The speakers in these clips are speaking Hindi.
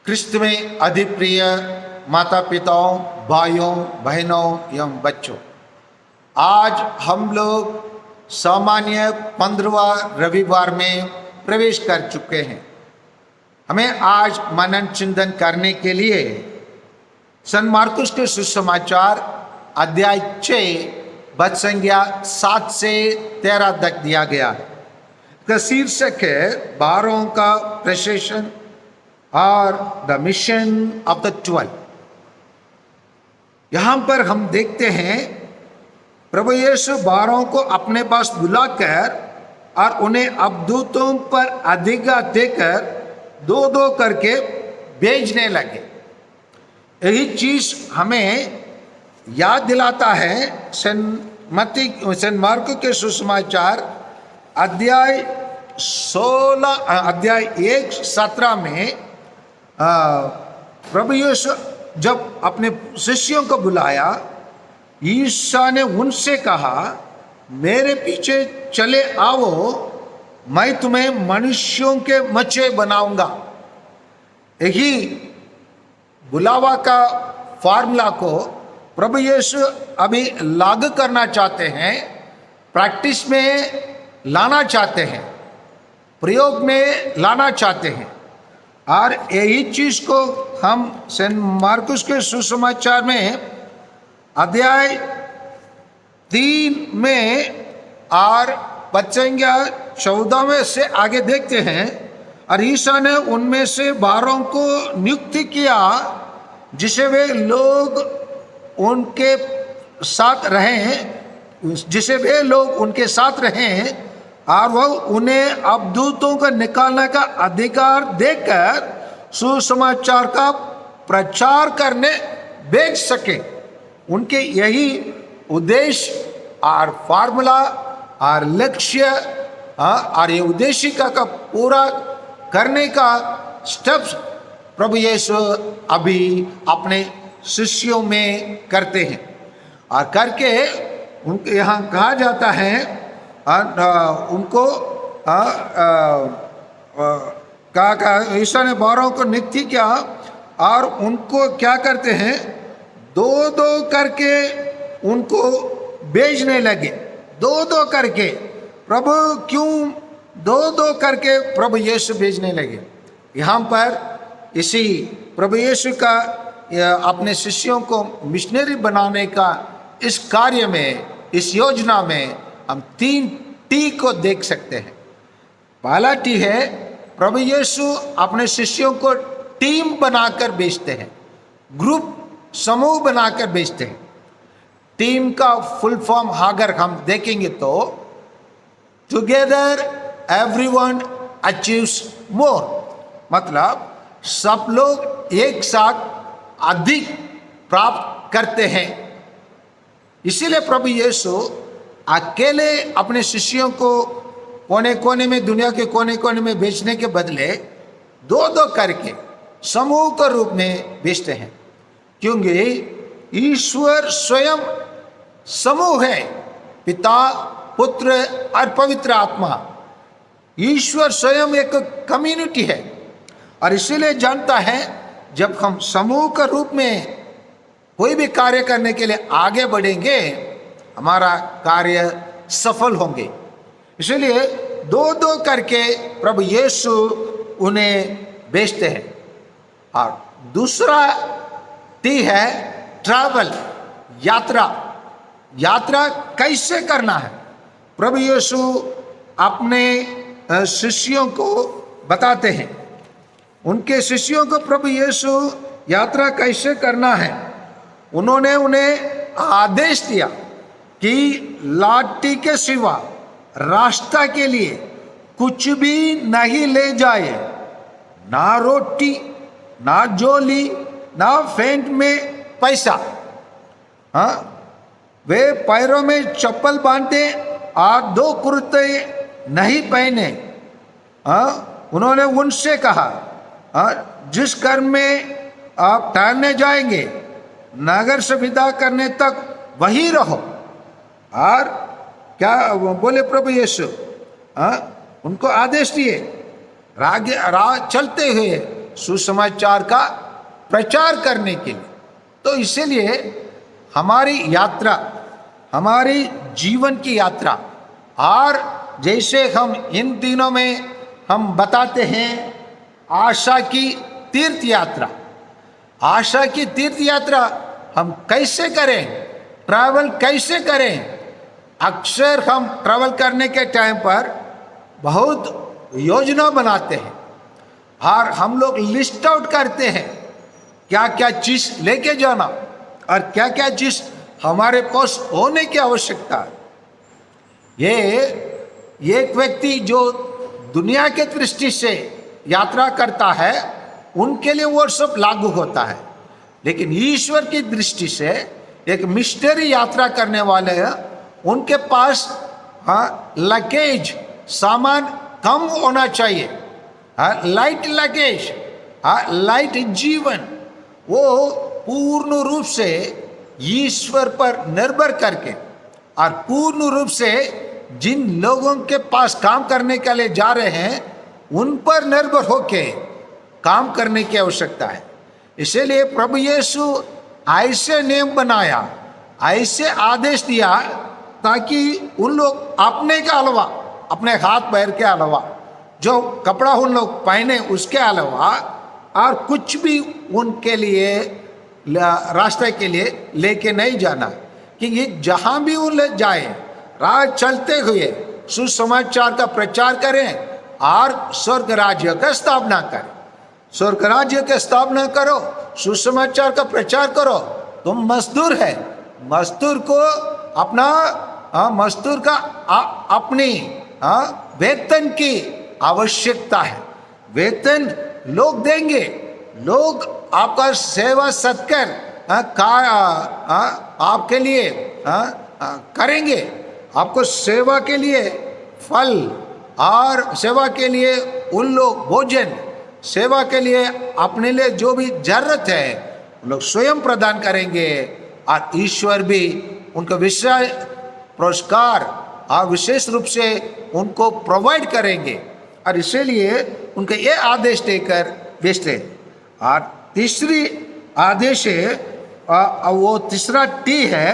क्रिस्त में अधिक प्रिय माता पिताओं, भाइयों बहनों एवं बच्चों, आज हम लोग सामान्य 15वां रविवार में प्रवेश कर चुके हैं। हमें आज मनन चिंतन करने के लिए संत मार्कुस के सुसमाचार अध्याय 6 पद संख्या 7 से 13 तक दिया गया है। इसका शीर्षक है 12 का प्रेसेशन और द मिशन ऑफ द 12। यहां पर हम देखते हैं प्रभु यीशु 12 को अपने पास बुलाकर और उन्हें अवधूतों पर अधिकार देकर दो दो करके भेजने लगे। यही चीज हमें याद दिलाता है संत मार्को के सुसमाचार अध्याय 1:17 में प्रभु यीशु जब अपने शिष्यों को बुलाया, ईसा ने उनसे कहा, मेरे पीछे चले आओ, मैं तुम्हें मनुष्यों के मछुए बनाऊंगा। यही बुलावा का फार्मूला को प्रभु यीशु अभी लागू करना चाहते हैं, प्रैक्टिस में लाना चाहते हैं, प्रयोग में लाना चाहते हैं। और यही चीज को हम सेंट मार्कुस के सुसमाचार में अध्याय 3 में और पद संख्या 14 से आगे देखते हैं। और ईसा ने उनमें से 12 को नियुक्त किया, जिसे वे लोग उनके साथ रहें, और वह उन्हें अवधूतों को निकालने का अधिकार देकर सुसमाचार का प्रचार करने भेज सके। उनके यही उद्देश्य और फार्मूला और लक्ष्य और ये उद्देश्य का पूरा करने का स्टेप्स प्रभु यीशु अभी अपने शिष्यों में करते हैं। और करके उनके यहाँ कहा जाता है उनको ईसा ने 12 को नियुक्त किया और उनको क्या करते हैं, दो दो करके उनको भेजने लगे। दो दो करके प्रभु क्यों दो दो करके प्रभु यीशु भेजने लगे? यहाँ पर इसी प्रभु यीशु का अपने शिष्यों को मिशनरी बनाने का इस कार्य में, इस योजना में हम 3 टी को देख सकते हैं। पहला टी है, प्रभु यीशु अपने शिष्यों को टीम बनाकर भेजते हैं, ग्रुप समूह बनाकर भेजते हैं। टीम का फुल फॉर्म अगर हम देखेंगे तो टुगेदर एवरीवन अचीव्स मोर, मतलब सब लोग एक साथ अधिक प्राप्त करते हैं। इसीलिए प्रभु यीशु अकेले अपने शिष्यों को कोने कोने में, दुनिया के कोने कोने में भेजने के बदले दो दो करके समूह के रूप में भेजते हैं, क्योंकि ईश्वर स्वयं समूह है। पिता, पुत्र और पवित्र आत्मा, ईश्वर स्वयं एक कम्युनिटी है। और इसीलिए जानता है, जब हम समूह के रूप में कोई भी कार्य करने के लिए आगे बढ़ेंगे, हमारा कार्य सफल होंगे। इसलिए दो दो करके प्रभु यीशु उन्हें भेजते हैं। और दूसरा टी है ट्रैवल, यात्रा। यात्रा कैसे करना है, प्रभु यीशु अपने शिष्यों को बताते हैं। उनके शिष्यों को प्रभु यीशु यात्रा कैसे करना है, उन्होंने उन्हें आदेश दिया कि लाठी के सिवा रास्ता के लिए कुछ भी नहीं ले जाए, ना रोटी, ना झोली, ना फेंट में पैसा। वे पैरों में चप्पल बांधे और 2 कुर्ते नहीं पहने। उन्होंने उनसे कहा, जिस घर में आप ठहरने जाएंगे, नगर से विदा करने तक वहीं रहो। और क्या बोले प्रभु यीशु, उनको आदेश दिए, राह चलते हुए सुसमाचार का प्रचार करने के लिए। तो इसीलिए हमारी यात्रा, हमारी जीवन की यात्रा, और जैसे हम इन दिनों में हम बताते हैं आशा की तीर्थ यात्रा, आशा की तीर्थ यात्रा हम कैसे करें, ट्रैवल कैसे करें। अक्सर हम ट्रैवल करने के टाइम पर बहुत योजना बनाते हैं और हम लोग लिस्ट आउट करते हैं क्या क्या चीज लेके जाना और क्या क्या चीज हमारे पास होने की आवश्यकता है। ये एक व्यक्ति जो दुनिया के दृष्टि से यात्रा करता है उनके लिए वो सब लागू होता है, लेकिन ईश्वर की दृष्टि से एक मिशनरी यात्रा करने वाले हैं, उनके पास लगेज सामान कम होना चाहिए, लाइट लगेज, लाइट जीवन, वो पूर्ण रूप से ईश्वर पर निर्भर करके और पूर्ण रूप से जिन लोगों के पास काम करने के लिए जा रहे हैं उन पर निर्भर होके काम करने की आवश्यकता है। इसीलिए प्रभु यीशु ऐसे नियम बनाया, ऐसे आदेश दिया ताकि उन लोग अपने के अलावा, अपने हाथ पैर के अलावा, जो कपड़ा उन लोग पहने उसके अलावा और कुछ भी उनके लिए रास्ते के लिए लेके नहीं जाना, कि ये जहां भी उन ले जाए राह चलते हुए सुसमाचार का प्रचार करें और स्वर्ग राज्य का स्थापना करें। स्वर्ग राज्य की स्थापना करो, सुसमाचार का प्रचार करो। तुम मजदूर है, मजदूर को अपना मजदूर का अपनी वेतन की आवश्यकता है। वेतन लोग देंगे, लोग आपका सेवा सत्कार आपके लिए करेंगे, आपको सेवा के लिए फल और सेवा के लिए उन लोग भोजन, सेवा के लिए अपने लिए जो भी जरूरत है उन लोग स्वयं प्रदान करेंगे और ईश्वर भी उनका विशेष पुरस्कार और विशेष रूप से उनको प्रोवाइड करेंगे। और इसीलिए उनका ये आदेश देकर भेजते। और तीसरी आदेश है, वो तीसरा टी है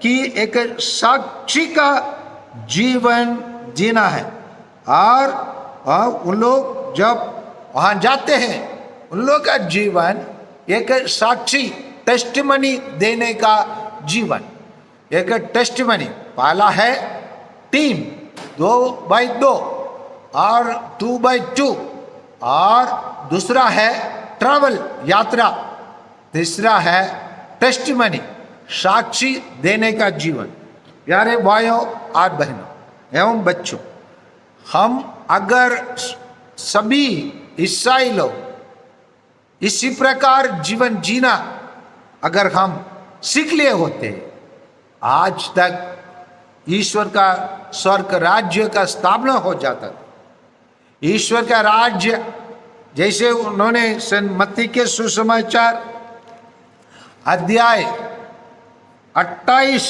कि एक साक्षी का जीवन जीना है। और उन लोग जब वहाँ जाते हैं उन लोग का जीवन एक साक्षी, टेस्टिमनी देने का जीवन, एक टेस्टिमनी। पहला है टीम 2x2 और 2x2, और दूसरा है ट्रैवल यात्रा, तीसरा है टेस्टिमनी साक्षी देने का जीवन। प्यारे भाइयों और बहनों एवं बच्चों, हम अगर सभी ईसाई लोग इसी प्रकार जीवन जीना अगर हम सीख लिए होते, आज तक ईश्वर का स्वर्ग राज्य का स्थापना हो जाता था। ईश्वर का राज्य जैसे उन्होंने मत्ती के सुसमाचार अध्याय 28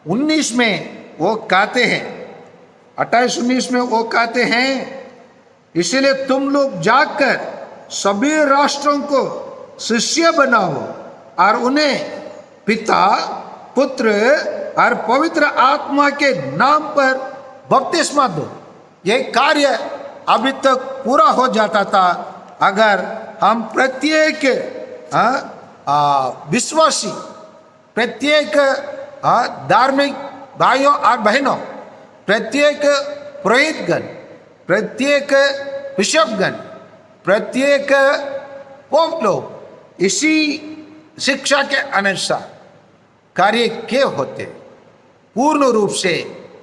19 में वो कहते हैं, 28-19 में वो कहते हैं, इसलिए तुम लोग जाकर सभी राष्ट्रों को शिष्य बनाओ और उन्हें पिता, पुत्र और पवित्र आत्मा के नाम पर बपतिस्मा दो। ये कार्य अभी तक पूरा हो जाता था अगर हम प्रत्येक विश्वासी, प्रत्येक धार्मिक भाइयों और बहनों, प्रत्येक पुरोहितगण, प्रत्येक बिशपगण, प्रत्येक पोप लोग इसी शिक्षा के अनुसार कार्य के होते, पूर्ण रूप से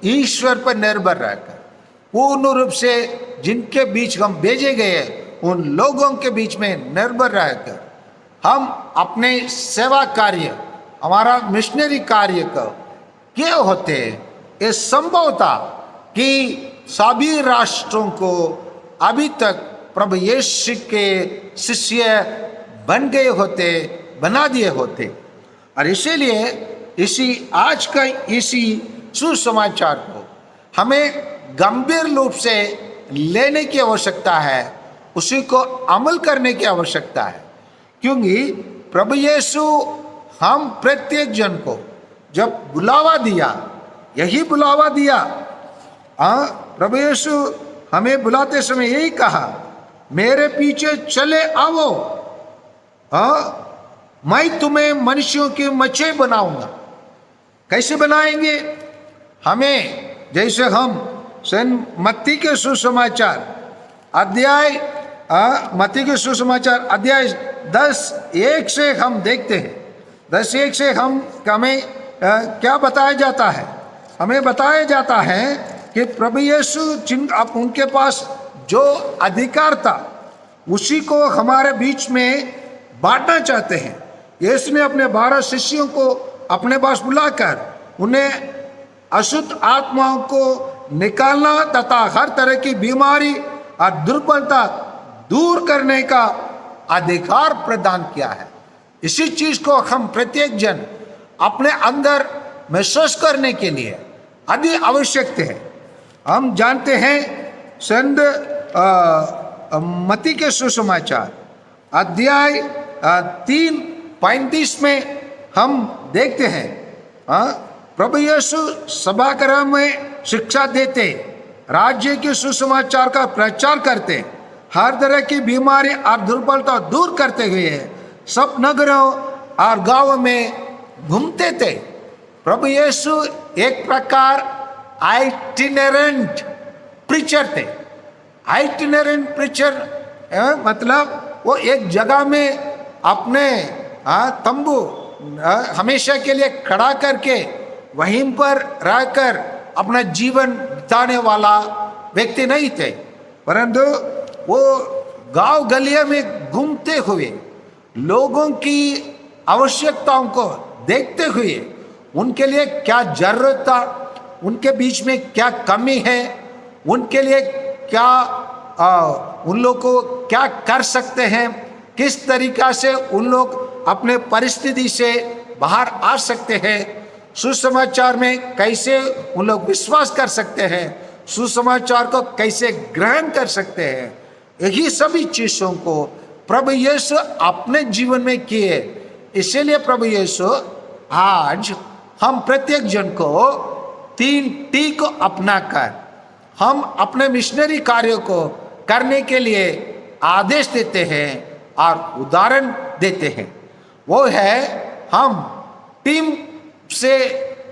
ईश्वर पर निर्भर रहकर, पूर्ण रूप से जिनके बीच हम भेजे गए उन लोगों के बीच में निर्भर रहकर हम अपने सेवा कार्य, हमारा मिशनरी कार्य को क्या होते हैं। ये संभव था कि सभी राष्ट्रों को अभी तक प्रभु यीशु के शिष्य बन गए होते, बना दिए होते। और इसीलिए इसी आज का इसी सुसमाचार को हमें गंभीर रूप से लेने की आवश्यकता है, उसी को अमल करने की आवश्यकता है। क्योंकि प्रभु यीशु हम प्रत्येक जन को जब बुलावा दिया, यही बुलावा दिया, प्रभु यीशु हमें बुलाते समय यही कहा, मेरे पीछे चले आओ, मैं तुम्हें मनुष्यों की मछली बनाऊंगा। कैसे बनाएंगे? हमें जैसे हम मत्ती के सुसमाचार अध्याय मत्ती के सुसमाचार अध्याय 10:1 से हम देखते हैं। 10:1 से हमें क्या बताया जाता है? हमें बताया जाता है कि प्रभु यीशु उनके पास जो अधिकार था उसी को हमारे बीच में बांटना चाहते हैं। यीशु ने अपने 12 शिष्यों को अपने पास बुलाकर उन्हें अशुद्ध आत्माओं को निकालना तथा हर तरह की बीमारी और दुर्बलता दूर करने का अधिकार प्रदान किया है। इसी चीज को हम प्रत्येक जन अपने अंदर महसूस करने के लिए अति आवश्यक है। हम जानते हैं संत मत्ती के सुसमाचार अध्याय 3:35 में हम देखते हैं, प्रभु यीशु सभागृह में शिक्षा देते, राज्य के सुसमाचार का प्रचार करते, हर तरह की बीमारी और दुर्बलता दूर करते हुए सब नगरों और गांवों में घूमते थे। प्रभु यीशु एक प्रकार आइटिनरेंट प्रीचर थे। आइटिनरेंट प्रीचर मतलब वो एक जगह में अपने तंबू हमेशा के लिए खड़ा करके वहीं पर रहकर अपना जीवन बिताने वाला व्यक्ति नहीं थे, परंतु वो गांव गलियों में घूमते हुए लोगों की आवश्यकताओं को देखते हुए उनके लिए क्या जरूरत था, उनके बीच में क्या कमी है, उनके लिए क्या उन लोग को क्या कर सकते हैं, किस तरीका से उन लोग अपने परिस्थिति से बाहर आ सकते हैं, सुसमाचार में कैसे उन लोग विश्वास कर सकते हैं, सुसमाचार को कैसे ग्रहण कर सकते हैं, यही सभी चीजों को प्रभु यीशु अपने जीवन में किए। इसीलिए प्रभु यीशु आज हम प्रत्येक जन को 3T को अपनाकर हम अपने मिशनरी कार्यों को करने के लिए आदेश देते हैं और उदाहरण देते हैं। वो है हम टीम से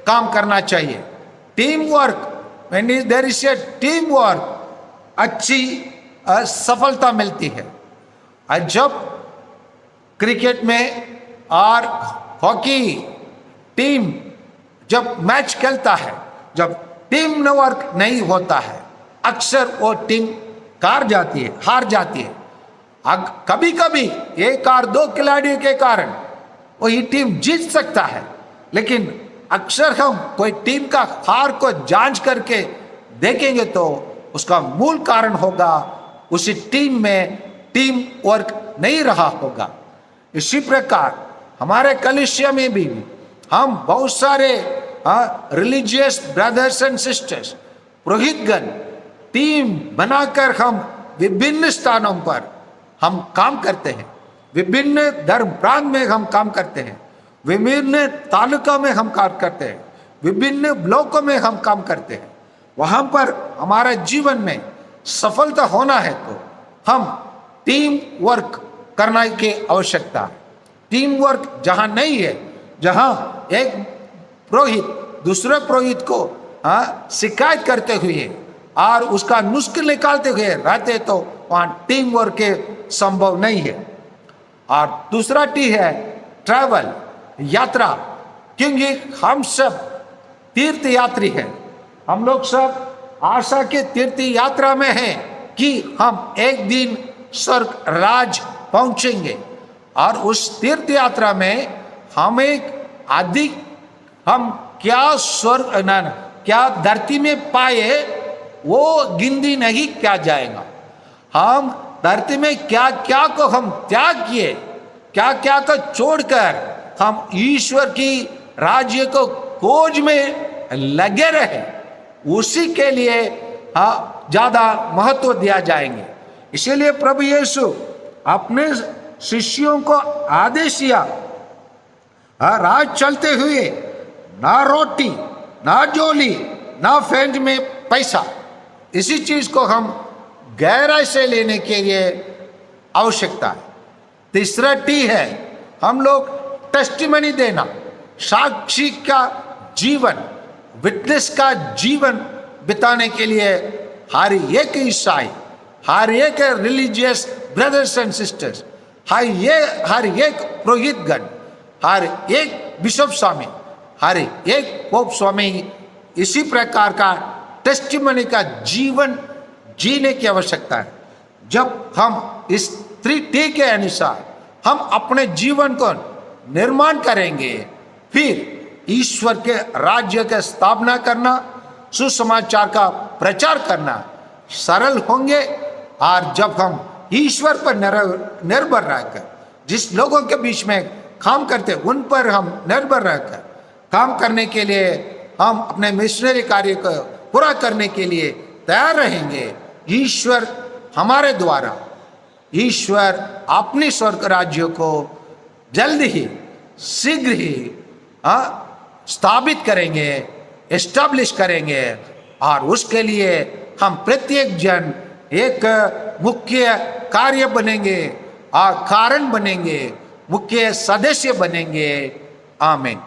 काम करना चाहिए। Team work, when there is a team work, अच्छी सफलता मिलती है। और जब क्रिकेट में और हॉकी टीम जब मैच खेलता है, जब टीम वर्क नहीं होता है, अक्सर वो टीम हार जाती है। कभी कभी एक और 2 खिलाड़ियों के कारण वही टीम जीत सकता है, लेकिन अक्सर हम कोई टीम का हार को जांच करके देखेंगे तो उसका मूल कारण होगा उसी टीम में टीम वर्क नहीं रहा होगा। इसी प्रकार हमारे कलीसिया में भी हम बहुत सारे रिलीजियस ब्रदर्स एंड सिस्टर्स, पुरोहितगण टीम बनाकर हम विभिन्न स्थानों पर हम काम करते हैं, विभिन्न धर्म प्रांत में हम काम करते हैं, विभिन्न तालुका में हम काम करते हैं, विभिन्न ब्लॉकों में हम काम करते हैं। वहां पर हमारा जीवन में सफलता होना है तो हम टीम वर्क करने की आवश्यकता है। टीम वर्क जहां नहीं है, जहां एक पुरोहित दूसरे पुरोहित को शिकायत करते हुए और उसका नुस्ख निकालते हुए रहते तो वहां टीम वर्क के संभव नहीं है। और दूसरा टी है ट्रैवल, यात्रा, क्योंकि हम सब तीर्थ यात्री हैं। हम लोग सब आशा के तीर्थ यात्रा में हैं कि हम एक दिन स्वर्ग राज पहुंचेंगे, और उस तीर्थ यात्रा में हम क्या स्वर्ग क्या धरती में पाए वो गिनती नहीं किया जाएगा। हम धरती में क्या क्या को हम त्याग किए, क्या क्या को छोड़कर हम ईश्वर की राज्य को खोज में लगे रहे, उसी के लिए ज्यादा महत्व दिया जाएंगे। इसीलिए प्रभु यीशु अपने शिष्यों को आदेश दिया, राह चलते हुए ना रोटी, ना झोली, ना फेंट में पैसा, इसी चीज को हम गहराई से लेने के लिए आवश्यकता है। तीसरा टी है हम लोग टेस्टिमनी देना, साक्षी का जीवन, विटनेस का जीवन बिताने के लिए हर एक ईसाई, हर एक रिलीजियस ब्रदर्स एंड सिस्टर्स, हर एक पुरोहितगण, हर एक बिशप स्वामी, हर एक पोप स्वामी इसी प्रकार का टेस्टिमनी का जीवन जीने की आवश्यकता है। जब हम इस 3T के अनुसार हम अपने जीवन को निर्माण करेंगे, फिर ईश्वर के राज्य की स्थापना करना, सुसमाचार का प्रचार करना सरल होंगे। और जब हम ईश्वर पर निर्भर रहकर जिस लोगों के बीच में काम करते उन पर हम निर्भर रहकर काम करने के लिए, हम अपने मिशनरी कार्य को पूरा करने के लिए तैयार रहेंगे। ईश्वर हमारे द्वारा, ईश्वर अपनी स्वर्ग राज्य को जल्द ही, शीघ्र ही स्थापित करेंगे, एस्टैब्लिश करेंगे। और उसके लिए हम प्रत्येक जन एक मुख्य कार्य बनेंगे और कारण बनेंगे, मुख्य सदस्य बनेंगे। आमीन।